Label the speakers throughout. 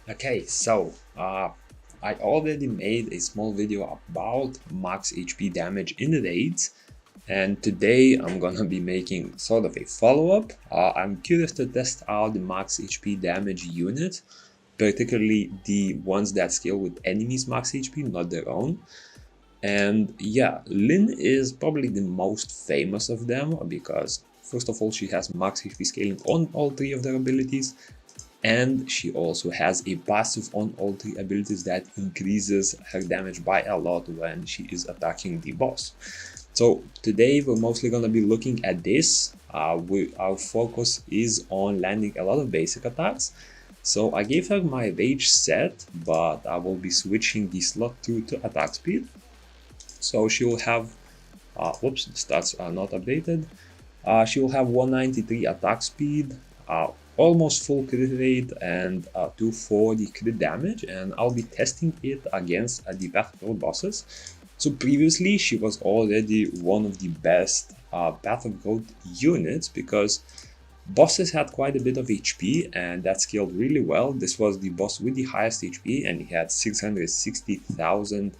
Speaker 1: Okay, so I already made a small video about max HP damage in raids, and today I'm gonna be making sort of a follow-up. I'm curious to test out the max HP damage unit, particularly the ones that scale with enemies max HP, not their own. And yeah, Lynn is probably the most famous of them because first of all she has max HP scaling on all three of their abilities, and she also has a passive on all three abilities that increases her damage by a lot when she is attacking the boss. So today we're mostly going to be looking at this. Our focus is on landing a lot of basic attacks. So I gave her my rage set, but I will be switching the slot 2 to attack speed. So she will have, whoops, the stats are not updated. She will have 193 attack speed, almost full crit rate, and 240 crit damage, and I'll be testing it against the Battlefield bosses. So previously she was already one of the best Battlefield units because bosses had quite a bit of HP and that scaled really well. This was the boss with the highest HP and he had 660,000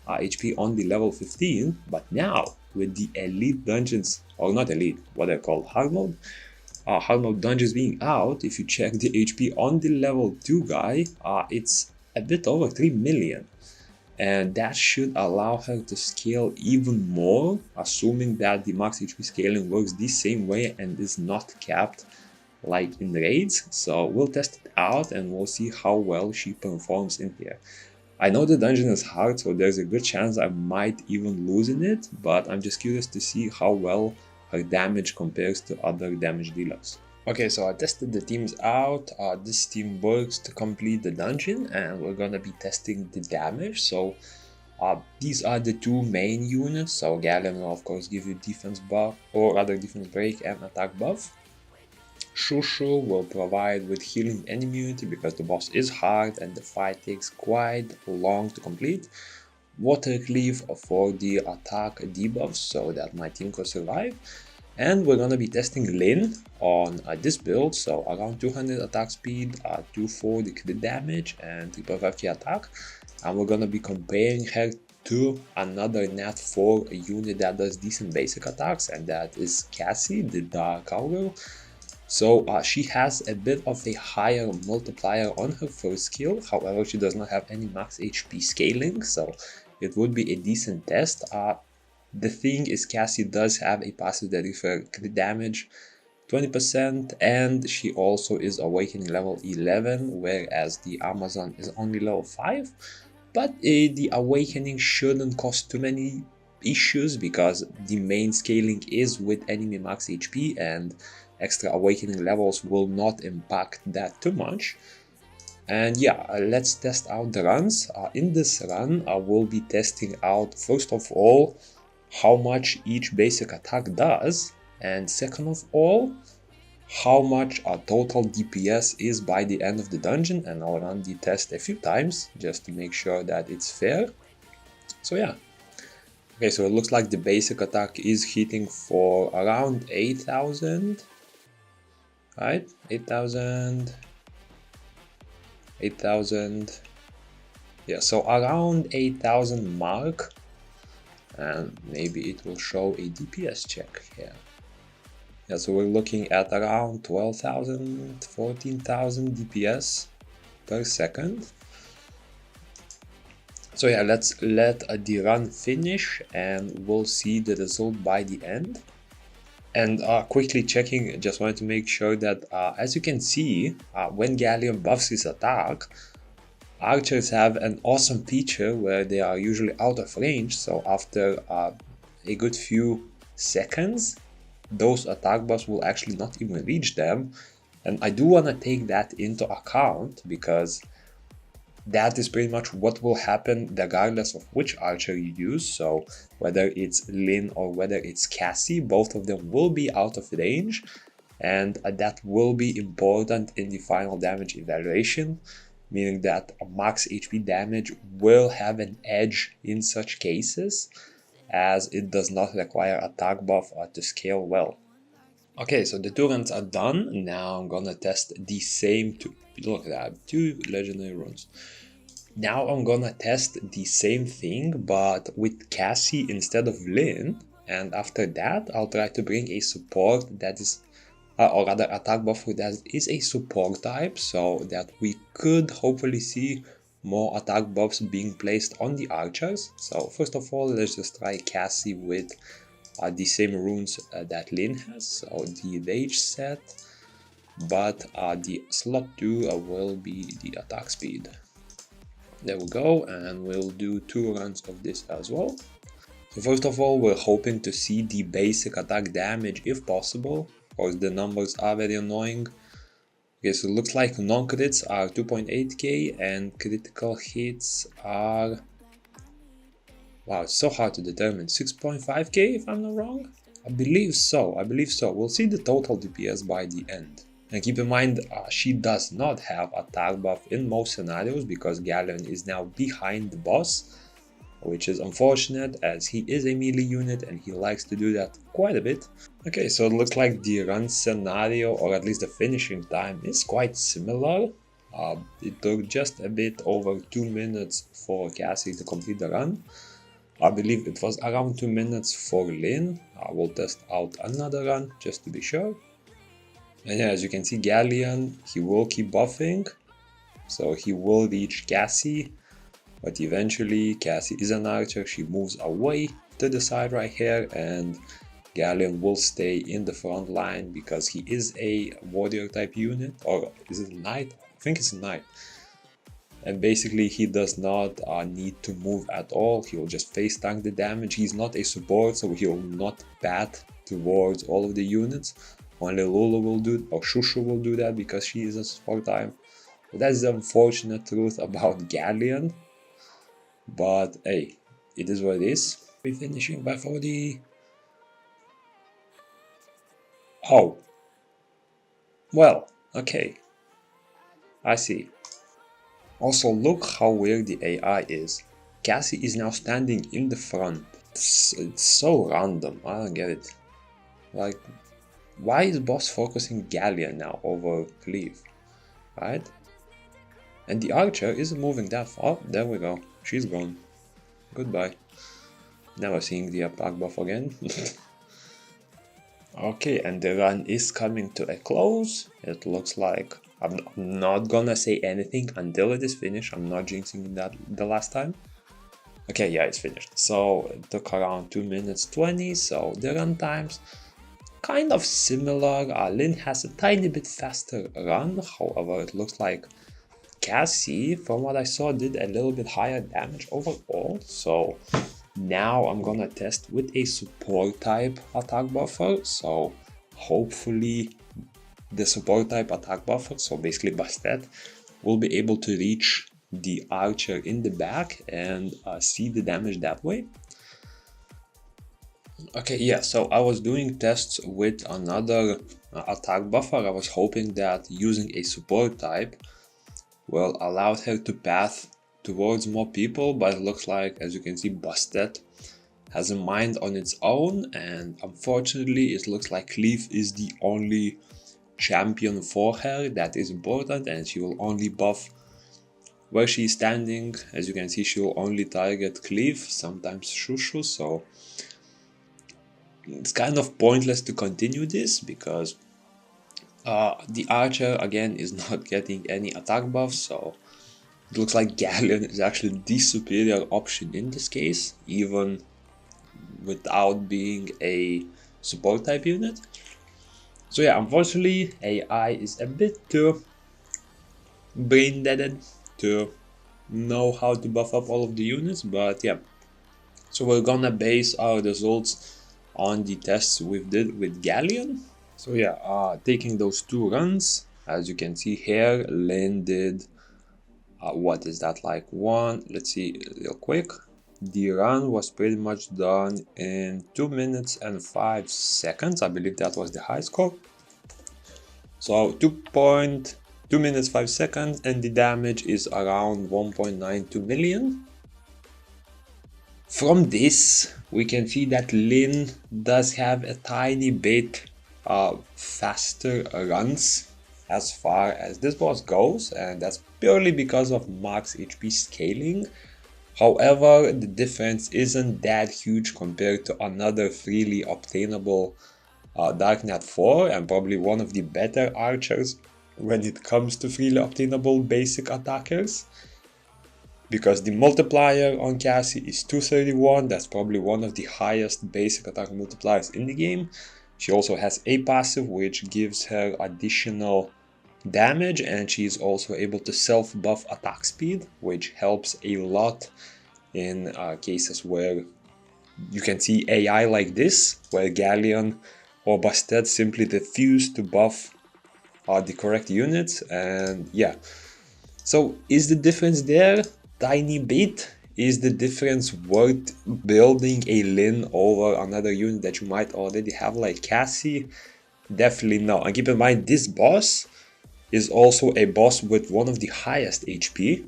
Speaker 1: HP on the level 15, but now with the elite dungeons, or not elite, what they're called, hard mode dungeons being out, if you check the HP on the level 2 guy, it's a bit over 3 million. And that should allow her to scale even more, assuming that the max HP scaling works the same way and is not capped like in raids. So we'll test it out and we'll see how well she performs in here. I know the dungeon is hard, so there's a good chance I might even lose in it, but I'm just curious to see how well her damage compares to other damage dealers. Okay, so I tested the teams out. This team works to complete the dungeon, and we're gonna be testing the damage. So these are the two main units. So Galleon will of course give you defense buff, or rather defense break and attack buff. Shushu will provide with healing and immunity because the boss is hard and the fight takes quite long to complete. Water Cleave for the attack debuffs so that my team could survive. And we're gonna be testing Lynn on this build, so around 200 attack speed, 240 crit damage and 350 attack. And we're gonna be comparing her to another Nat 4 unit that does decent basic attacks, and that is Cassie, the Dark Cowgirl. So she has a bit of a higher multiplier on her first skill, however she does not have any max HP scaling, so it would be a decent test. The thing is Cassie does have a passive that refers crit damage 20%, and she also is awakening level 11, whereas the Amazon is only level 5. But the awakening shouldn't cause too many issues because the main scaling is with enemy max HP and extra awakening levels will not impact that too much. And yeah, let's test out the runs. In this run I will be testing out first of all how much each basic attack does, and second of all how much a total DPS is by the end of the dungeon, and I'll run the test a few times just to make sure that it's fair. So yeah. Okay, so it looks like the basic attack is hitting for around 8,000. Right, 8,000, yeah, so around 8,000 mark, and maybe it will show a DPS check here. Yeah, so we're looking at around 12,000, 14,000 DPS per second. So yeah, let's let the run finish and we'll see the result by the end. And quickly checking, just wanted to make sure that as you can see, when Galleon buffs his attack, archers have an awesome feature where they are usually out of range, so after a good few seconds those attack buffs will actually not even reach them. And I do want to take that into account because that is pretty much what will happen regardless of which archer you use. So whether it's Lynn or whether it's Cassie, both of them will be out of range, and that will be important in the final damage evaluation, meaning that a max HP damage will have an edge in such cases as it does not require attack buff to scale well. Okay, so the 2 runs are done. Now I'm gonna test the same two. Look at that, 2 legendary runs. Now I'm gonna test the same thing, but with Cassie instead of Lynn. And after that, I'll try to bring a support that is, or rather attack buffer that is a support type, so that we could hopefully see more attack buffs being placed on the archers. So first of all, let's just try Cassie with the same runes that Lynn has, so the rage set, but the slot 2 will be the attack speed. There we go, and we'll do 2 runs of this as well. So first of all, we're hoping to see the basic attack damage if possible. Of course, the numbers are very annoying. Okay, so it looks like non-crits are 2.8k and critical hits are... Wow, it's so hard to determine. 6.5k if I'm not wrong? I believe so. We'll see the total DPS by the end. And keep in mind, she does not have attack buff in most scenarios because Galleon is now behind the boss, which is unfortunate as he is a melee unit and he likes to do that quite a bit. Okay, so it looks like the run scenario, or at least the finishing time, is quite similar. It took just a bit over 2 minutes for Cassie to complete the run. I believe it was around 2 minutes for Lynn. I will test out another run just to be sure. And yeah, as you can see, Galleon, he will keep buffing, so he will reach Cassie, but eventually Cassie is an archer, she moves away to the side right here, and Galleon will stay in the front line because he is a warrior type unit, or is it knight? I think it's a knight. And basically he does not need to move at all, he will just face tank the damage. He's not a support, so he will not bat towards all of the units. Only Lulu will do, or Shushu will do that because she is a support type. But that's the unfortunate truth about Galleon. But hey, it is what it is. We're finishing by 40. Oh. Well, okay. I see. Also, look how weird the AI is. Cassie is now standing in the front. It's so random, I don't get it. Like, why is boss focusing Galleon now over Cleave? Right? And the archer isn't moving that far. There we go. She's gone. Goodbye. Never seeing the attack buff again. Okay, and the run is coming to a close. It looks like... I'm not gonna say anything until it is finished. I'm not jinxing that the last time. Okay, yeah, it's finished. So it took around 2 minutes 20. So the run times kind of similar. Lynn has a tiny bit faster run. However, it looks like Cassie, from what I saw, did a little bit higher damage overall. So now I'm gonna test with a support type attack buffer. So hopefully the support type attack buffer, so basically Bastet, will be able to reach the archer in the back and see the damage that way. Okay, yeah, so I was doing tests with another attack buffer. I was hoping that using a support type will allow her to path towards more people, but it looks like, as you can see, Bastet has a mind on its own, and unfortunately it looks like Cleave is the only champion for her that is important, and she will only buff where she is standing. As you can see, she will only target Cleave, sometimes Shushu, so it's kind of pointless to continue this because the archer again is not getting any attack buffs, so it looks like Galleon is actually the superior option in this case, even without being a support type unit. So yeah, unfortunately, AI is a bit too brain deaded to know how to buff up all of the units, but yeah. So we're gonna base our results on the tests we did with Galleon. So yeah, taking those 2 runs, as you can see here, Lynn did, what is that, like let's see real quick. The run was pretty much done in 2 minutes and 5 seconds. I believe that was the high score. So 2 minutes 5 seconds, and the damage is around 1.92 million. From this, we can see that Lynn does have a tiny bit faster runs as far as this boss goes, and that's purely because of max HP scaling. However, the difference isn't that huge compared to another freely obtainable Dark Knight 4, and probably one of the better archers when it comes to freely obtainable basic attackers. Because the multiplier on Cassie is 231, that's probably one of the highest basic attack multipliers in the game. She also has a passive which gives her additional damage, and she is also able to self-buff attack speed, which helps a lot in cases where you can see AI like this, where Galleon or Bastet simply refuse to buff the correct units. And yeah, so is the difference there? Tiny bit. Is the difference worth building a Lynn over another unit that you might already have like Cassie? Definitely no. And keep in mind, this boss is also a boss with one of the highest HP.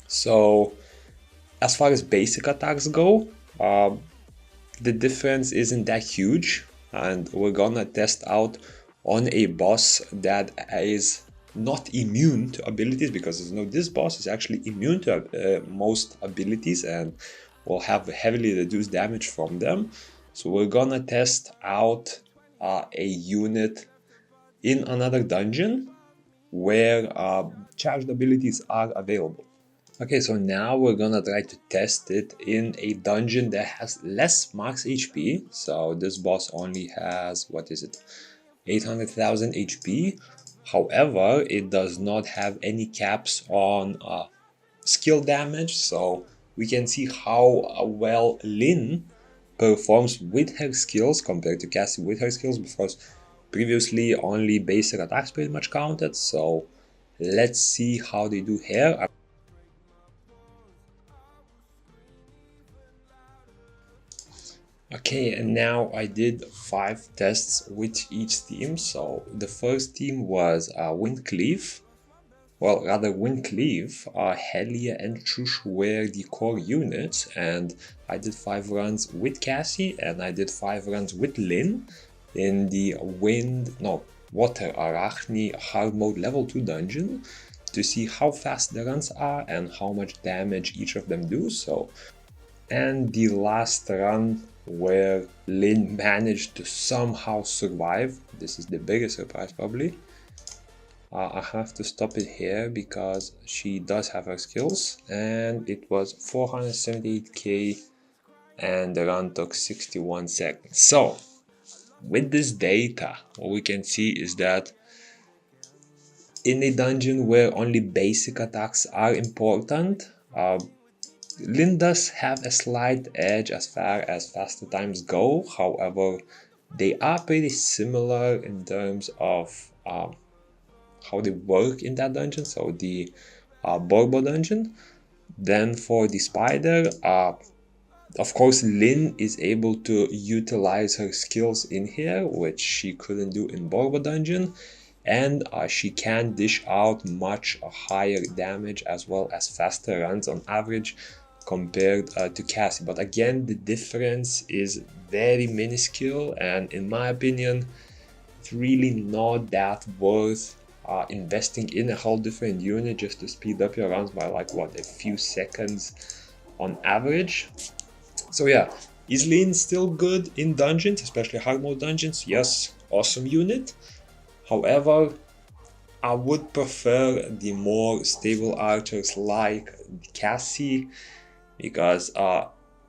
Speaker 1: So as far as basic attacks go, the difference isn't that huge, and we're gonna test out on a boss that is not immune to abilities, because there's no, this boss is actually immune to most abilities and will have heavily reduced damage from them. So we're gonna test out a unit in another dungeon where charged abilities are available. Okay, so now we're gonna try to test it in a dungeon that has less max HP. So this boss only has, what is it, 800,000 HP. However, it does not have any caps on skill damage, so we can see how well Lynn performs with her skills compared to Cassie with her skills, because previously only basic attacks pretty much counted. So let's see how they do here. Okay, and now I did 5 tests with each team. So the first team was Windcleave. Well, rather Windcleave, Helia and Chush were the core units, and I did 5 runs with Cassie and I did 5 runs with Lynn in the water arachne hard mode level 2 dungeon to see how fast the runs are and how much damage each of them do. So, and the last run where Lynn managed to somehow survive. This is the biggest surprise probably. I have to stop it here because she does have her skills, and it was 478k and the run took 61 seconds. So with this data, what we can see is that in a dungeon where only basic attacks are important, Lynn does have a slight edge as far as faster times go. However, they are pretty similar in terms of how they work in that dungeon, so the Borbo dungeon. Then for the spider, of course Lynn is able to utilize her skills in here, which she couldn't do in Borbo dungeon, and she can dish out much higher damage as well as faster runs on average compared to Cassie. But again, the difference is very minuscule, and in my opinion it's really not that worth investing in a whole different unit just to speed up your runs by like what, a few seconds on average. So yeah, is Lynn still good in dungeons, especially hard mode dungeons? Yes, awesome unit. However, I would prefer the more stable archers like Cassie, because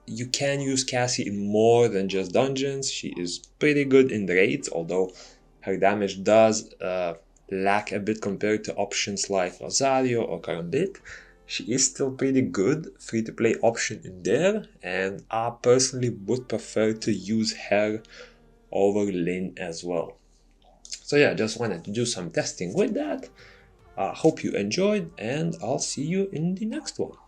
Speaker 1: you can use Cassie in more than just dungeons. She is pretty good in raids, although her damage does lack a bit compared to options like Rosario or Karambit. She is still pretty good free-to-play option in there, and I personally would prefer to use her over Lynn as well. So yeah, just wanted to do some testing with that. Hope you enjoyed, and I'll see you in the next one.